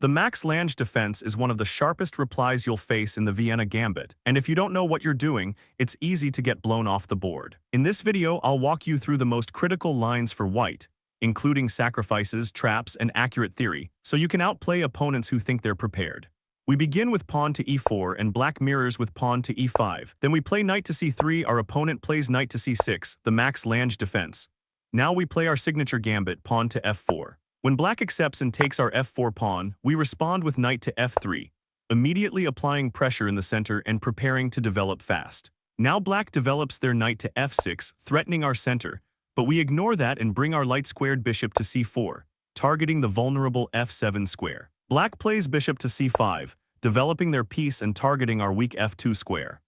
The Max Lange defense is one of the sharpest replies you'll face in the Vienna Gambit, and if you don't know what you're doing, it's easy to get blown off the board. In this video, I'll walk you through the most critical lines for white, including sacrifices, traps, and accurate theory, so you can outplay opponents who think they're prepared. We begin with pawn to e4 and black mirrors with pawn to e5. Then we play knight to c3, our opponent plays knight to c6, the Max Lange defense. Now we play our signature gambit, pawn to f4. When black accepts and takes our f4 pawn, we respond with knight to f3, immediately applying pressure in the center and preparing to develop fast. Now black develops their knight to f6, threatening our center, but we ignore that and bring our light-squared bishop to c4, targeting the vulnerable f7 square. Black plays bishop to c5, developing their piece and targeting our weak f2 square.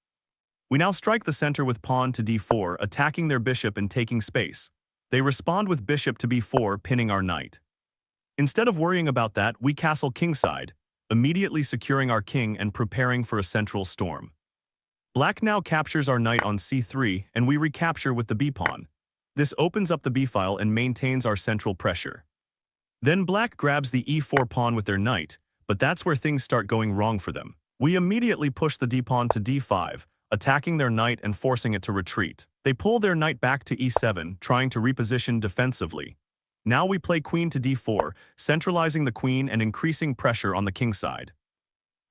We now strike the center with pawn to d4, attacking their bishop and taking space. They respond with bishop to b4, pinning our knight. Instead of worrying about that, we castle kingside, immediately securing our king and preparing for a central storm. Black now captures our knight on c3, and we recapture with the b-pawn. This opens up the b-file and maintains our central pressure. Then black grabs the e4 pawn with their knight, but that's where things start going wrong for them. We immediately push the d-pawn to d5, attacking their knight and forcing it to retreat. They pull their knight back to e7, trying to reposition defensively. Now we play queen to d4, centralizing the queen and increasing pressure on the king side.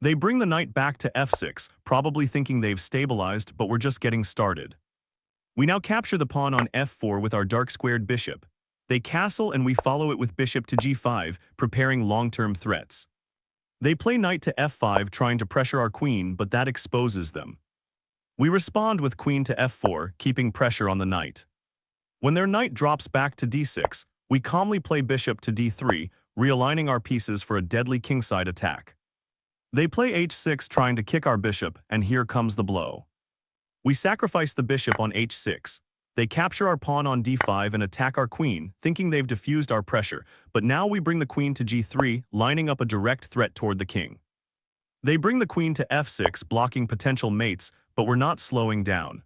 They bring the knight back to f6, probably thinking they've stabilized, but we're just getting started. We now capture the pawn on f4 with our dark-squared bishop. They castle and we follow it with bishop to g5, preparing long-term threats. They play knight to f5, trying to pressure our queen, but that exposes them. We respond with queen to f4, keeping pressure on the knight. When their knight drops back to d6, we calmly play bishop to d3, realigning our pieces for a deadly kingside attack. They play h6, trying to kick our bishop, and here comes the blow. We sacrifice the bishop on h6. They capture our pawn on d5 and attack our queen, thinking they've diffused our pressure, but now we bring the queen to g3, lining up a direct threat toward the king. They bring the queen to f6, blocking potential mates, but we're not slowing down.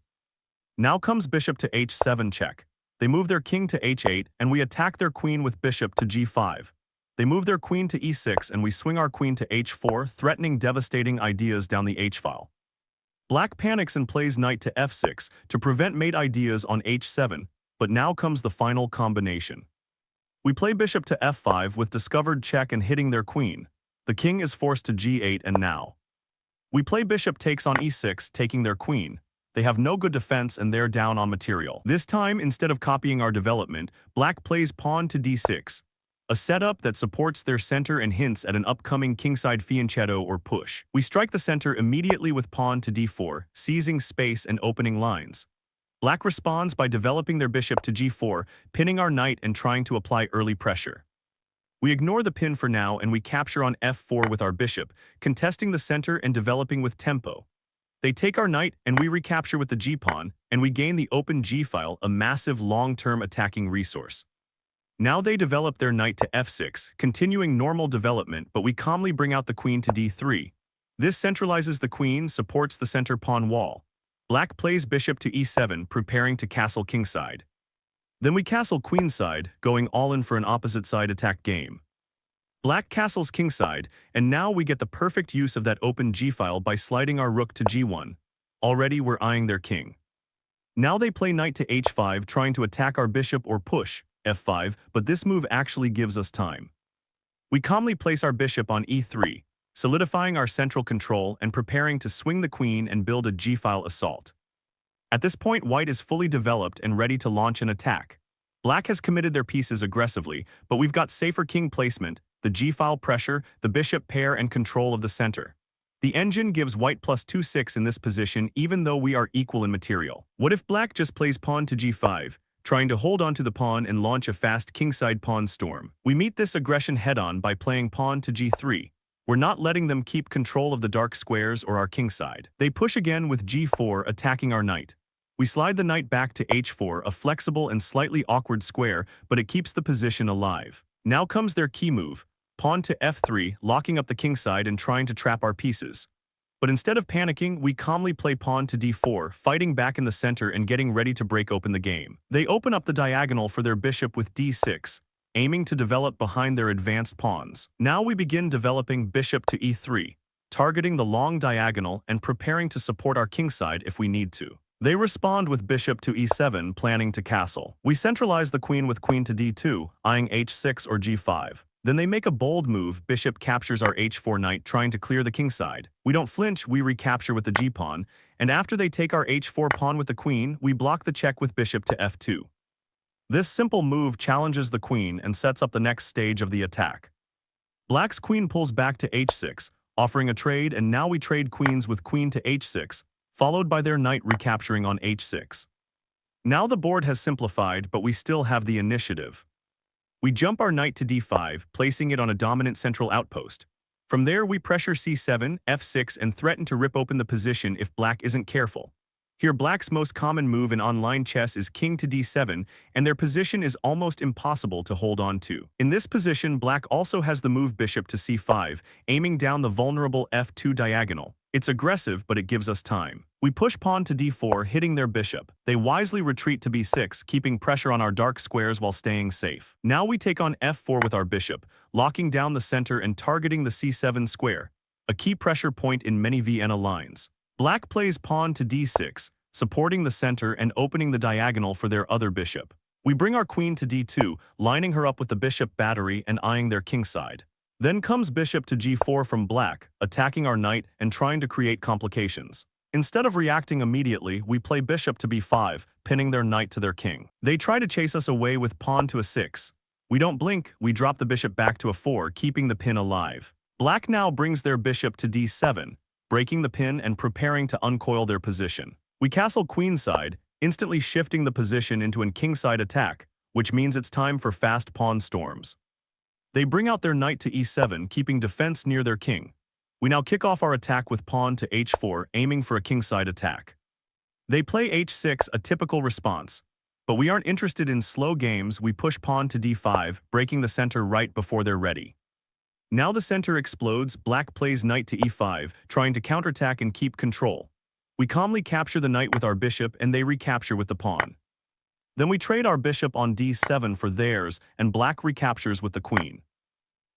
Now comes bishop to h7 check. They move their king to h8, and we attack their queen with bishop to g5. They move their queen to e6, and we swing our queen to h4, threatening devastating ideas down the h-file. Black panics and plays knight to f6 to prevent mate ideas on h7, but now comes the final combination. We play bishop to f5 with discovered check and hitting their queen. The king is forced to g8, and now we play bishop takes on e6, taking their queen. They have no good defense and they're down on material. This time, instead of copying our development, black plays pawn to d6, a setup that supports their center and hints at an upcoming kingside fianchetto or push. We strike the center immediately with pawn to d4, seizing space and opening lines. Black responds by developing their bishop to g4, pinning our knight and trying to apply early pressure. We ignore the pin for now and we capture on f4 with our bishop, contesting the center and developing with tempo. They take our knight and we recapture with the g-pawn, and we gain the open g-file, a massive long-term attacking resource. Now they develop their knight to f6, continuing normal development, but we calmly bring out the queen to d3. This centralizes the queen, supports the center pawn wall. Black plays bishop to e7, preparing to castle kingside. Then we castle queenside, going all in for an opposite side attack game. Black castles kingside, and now we get the perfect use of that open g-file by sliding our rook to g1. Already we're eyeing their king. Now they play knight to h5, trying to attack our bishop or push f5, but this move actually gives us time. We calmly place our bishop on e3, solidifying our central control and preparing to swing the queen and build a g-file assault. At this point, white is fully developed and ready to launch an attack. Black has committed their pieces aggressively, but we've got safer king placement, the g-file pressure, the bishop pair, and control of the center. The engine gives white plus 2-6 in this position even though we are equal in material. What if black just plays pawn to g5, trying to hold on to the pawn and launch a fast kingside pawn storm? We meet this aggression head-on by playing pawn to g3. We're not letting them keep control of the dark squares or our kingside. They push again with g4, attacking our knight. We slide the knight back to h4, a flexible and slightly awkward square, but it keeps the position alive. Now comes their key move, pawn to f3, locking up the kingside and trying to trap our pieces. But instead of panicking, we calmly play pawn to d4, fighting back in the center and getting ready to break open the game. They open up the diagonal for their bishop with d6, aiming to develop behind their advanced pawns. Now we begin developing bishop to e3, targeting the long diagonal and preparing to support our kingside if we need to. They respond with bishop to e7, planning to castle. We centralize the queen with queen to d2, eyeing h6 or g5. Then they make a bold move, bishop captures our h4 knight, trying to clear the kingside. We don't flinch, we recapture with the g-pawn, and after they take our h4 pawn with the queen, we block the check with bishop to f2. This simple move challenges the queen and sets up the next stage of the attack. Black's queen pulls back to h6, offering a trade, and now we trade queens with queen to h6, followed by their knight recapturing on h6. Now the board has simplified, but we still have the initiative. We jump our knight to d5, placing it on a dominant central outpost. From there, we pressure c7, f6, and threaten to rip open the position if black isn't careful. Here, black's most common move in online chess is king to d7, and their position is almost impossible to hold on to. In this position, black also has the move bishop to c5, aiming down the vulnerable f2 diagonal. It's aggressive, but it gives us time. We push pawn to d4, hitting their bishop. They wisely retreat to b6, keeping pressure on our dark squares while staying safe. Now we take on f4 with our bishop, locking down the center and targeting the c7 square, a key pressure point in many Vienna lines. Black plays pawn to d6, supporting the center and opening the diagonal for their other bishop. We bring our queen to d2, lining her up with the bishop battery and eyeing their kingside. Then comes bishop to g4 from black, attacking our knight and trying to create complications. Instead of reacting immediately, we play bishop to b5, pinning their knight to their king. They try to chase us away with pawn to a6. We don't blink, we drop the bishop back to a4, keeping the pin alive. Black now brings their bishop to d7, breaking the pin and preparing to uncoil their position. We castle queenside, instantly shifting the position into an kingside attack, which means it's time for fast pawn storms. They bring out their knight to e7, keeping defense near their king. We now kick off our attack with pawn to h4, aiming for a kingside attack. They play h6, a typical response. But we aren't interested in slow games, we push pawn to d5, breaking the center right before they're ready. Now the center explodes, black plays knight to e5, trying to counterattack and keep control. We calmly capture the knight with our bishop and they recapture with the pawn. Then we trade our bishop on d7 for theirs, and black recaptures with the queen.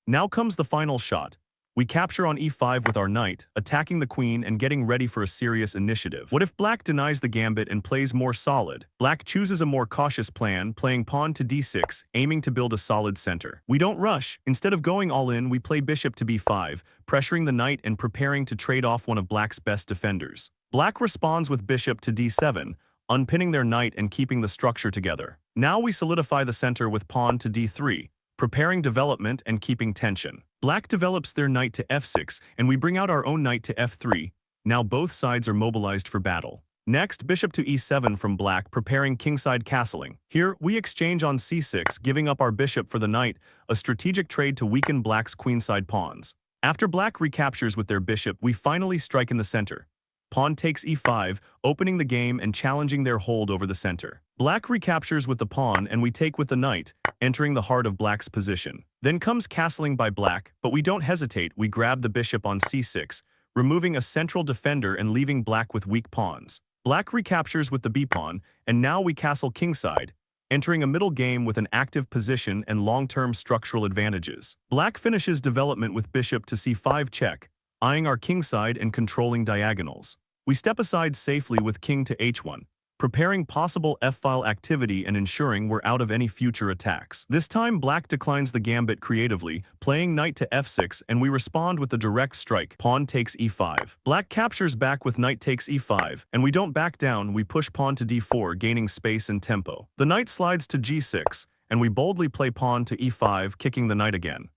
Now comes the final shot. We capture on e5 with our knight, attacking the queen and getting ready for a serious initiative. What if black denies the gambit and plays more solid? Black chooses a more cautious plan, playing pawn to d6, aiming to build a solid center. We don't rush. Instead of going all in, we play bishop to b5, pressuring the knight and preparing to trade off one of black's best defenders. Black responds with bishop to d7, unpinning their knight and keeping the structure together. Now we solidify the center with pawn to d3, preparing development and keeping tension. Black develops their knight to f6, and we bring out our own knight to f3. Now both sides are mobilized for battle. Next, bishop to e7 from black, preparing kingside castling. Here, we exchange on c6, giving up our bishop for the knight, a strategic trade to weaken black's queenside pawns. After black recaptures with their bishop, we finally strike in the center. Pawn takes e5, opening the game and challenging their hold over the center. Black recaptures with the pawn and we take with the knight, entering the heart of black's position. Then comes castling by black, but we don't hesitate, we grab the bishop on c6, removing a central defender and leaving black with weak pawns. Black recaptures with the b-pawn, and now we castle kingside, entering a middle game with an active position and long-term structural advantages. Black finishes development with bishop to c5 check, eyeing our kingside and controlling diagonals. We step aside safely with king to h1, preparing possible f-file activity and ensuring we're out of any future attacks. This time black declines the gambit creatively, playing knight to f6, and we respond with a direct strike, pawn takes e5. Black captures back with knight takes e5, and we don't back down, we push pawn to d4, gaining space and tempo. The knight slides to g6, and we boldly play pawn to e5, kicking the knight again.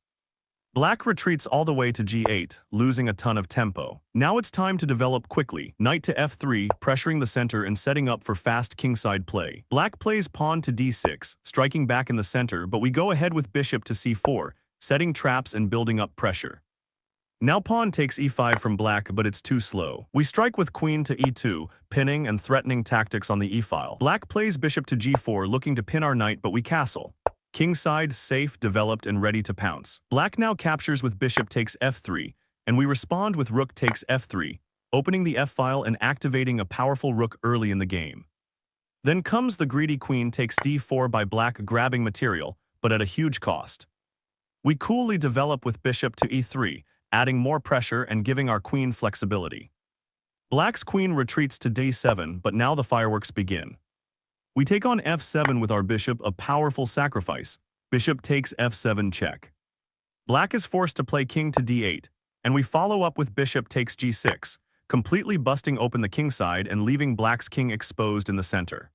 Black retreats all the way to g8, losing a ton of tempo. Now it's time to develop quickly. Knight to f3, pressuring the center and setting up for fast kingside play. Black plays pawn to d6, striking back in the center, but we go ahead with bishop to c4, setting traps and building up pressure. Now pawn takes e5 from black, but it's too slow. We strike with queen to e2, pinning and threatening tactics on the e-file. Black plays bishop to g4, looking to pin our knight, but we castle. Kingside, safe, developed, and ready to pounce. Black now captures with bishop takes f3, and we respond with rook takes f3, opening the f-file and activating a powerful rook early in the game. Then comes the greedy queen takes d4 by black, grabbing material, but at a huge cost. We coolly develop with bishop to e3, adding more pressure and giving our queen flexibility. Black's queen retreats to d7, but now the fireworks begin. We take on f7 with our bishop, a powerful sacrifice. Bishop takes f7 check. Black is forced to play king to d8, and we follow up with bishop takes g6, completely busting open the king side and leaving Black's king exposed in the center.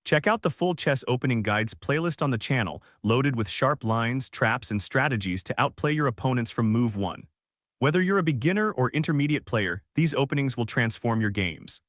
Check out the full chess opening guides playlist on the channel, loaded with sharp lines, traps, and strategies to outplay your opponents from move 1. Whether you're a beginner or intermediate player, these openings will transform your games.